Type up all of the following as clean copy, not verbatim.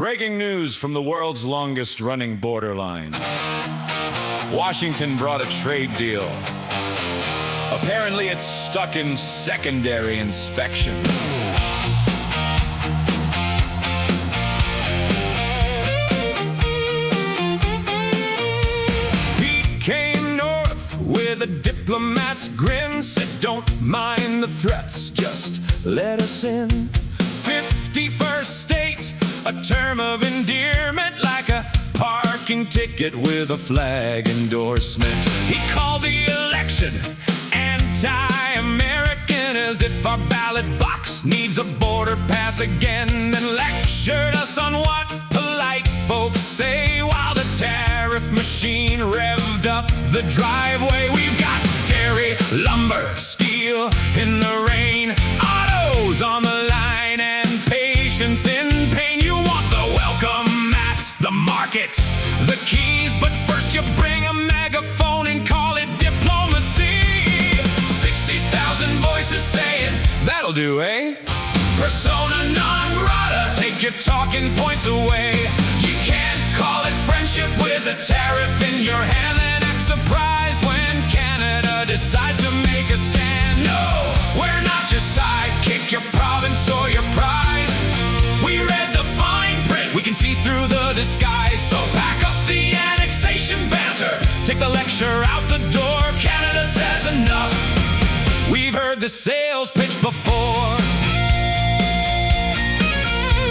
Breaking news from the world's longest-running borderline. Washington brought a trade deal. Apparently it's stuck in secondary inspection. Pete came north with a diplomat's grin, said don't mind the threats, just let us in. 51st state, a term of endearment, like a parking ticket with a flag endorsement. He called the election anti-American, as if our ballot box needs a border pass again, then lectured us on what polite folks say while the tariff machine revved up the driveway. We've got dairy, lumber, steel in the rain, autos on the line, and patience in pain. You want the welcome at the market, the keys, but first you bring a megaphone and call it diplomacy. 60,000 voices saying, that'll do, eh? Persona non grata, take your talking points away. You can't call it friendship with a tariff in your hand, and act surprised when Canada decides to make a stand. No, we're not your sidekick, your province or your prize. We read the fine print, we can see through the disguise. So pack up the annexation banter, take the lecture out the door. Canada says enough. We've heard the sales pitch before.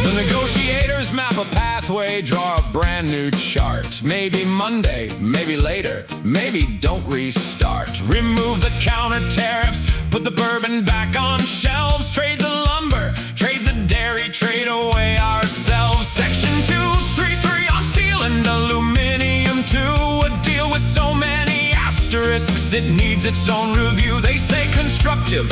The negotiators map a pathway, draw a brand new chart. Maybe Monday, maybe later, maybe don't restart. Remove the counter tariffs, put the bourbon back on shelves. Trade the lumber, trade the dairy, trade away ourselves. Section 233 on steel and aluminum too. A deal with so many asterisks, it needs its own review. They say constructive,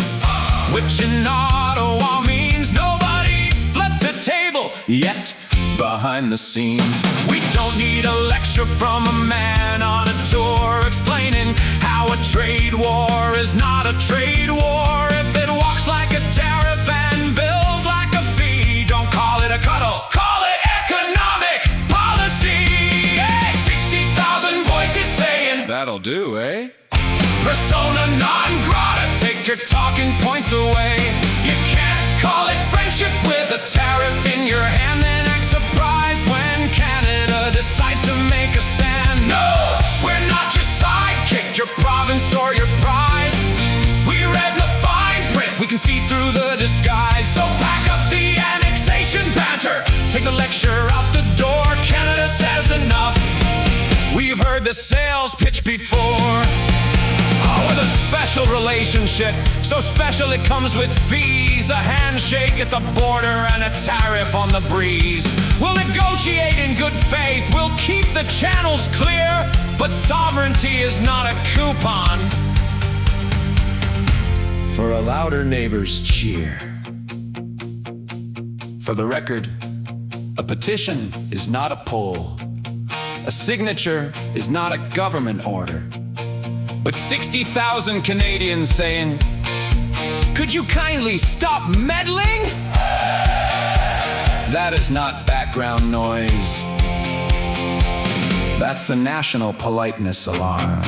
which in Ottawa means nobody's flipped the table yet. Behind the scenes, we don't need a lecture from a man on a tour explaining how a trade war is not a trade war. If it walks like a tariff and bills like a fee, don't call it a cuddle, call it economic policy. Hey, 60,000 voices saying, that'll do, eh? Persona non grata, take your talking points away. You can't call it friendship with a tariff in your hand, then act surprised when Canada decides to make a stand. No, we're not your sidekick, your province or your prize. We read the fine print, we can see through the disguise. So pack up the annexation banter, take the lecture out the door. Canada says enough. We've heard the sales pitch before. Oh, with a special relationship, so special it comes with fees, a handshake at the border and a tariff on the breeze. We'll negotiate in good faith, we'll keep the channels clear, but sovereignty is not a coupon for a louder neighbor's cheer. For the record, a petition is not a poll. A signature is not a government order. But 60,000 Canadians saying, could you kindly stop meddling? That is not background noise. That's the national politeness alarm.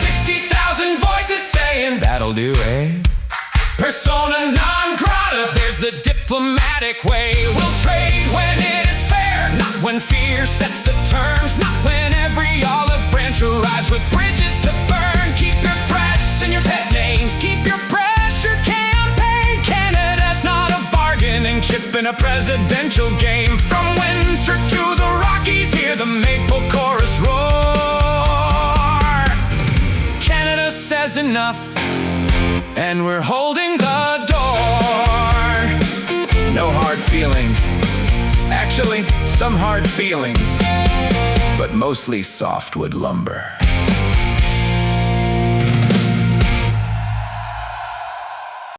60,000 voices saying, that'll do, eh? Persona non grata, there's the diplomatic way. We'll trade when it is fair, not when fear sets the terms, not when every olive branch arrives with bridges to burn. Keep your threats and your pet names, keep your pressure campaign. Canada's not a bargaining chip in a presidential game. From Windsor to the Rockies, hear the maple chorus roar. Canada says enough, and we're holding the door. No hard feelings. Actually, some hard feelings, but mostly softwood lumber.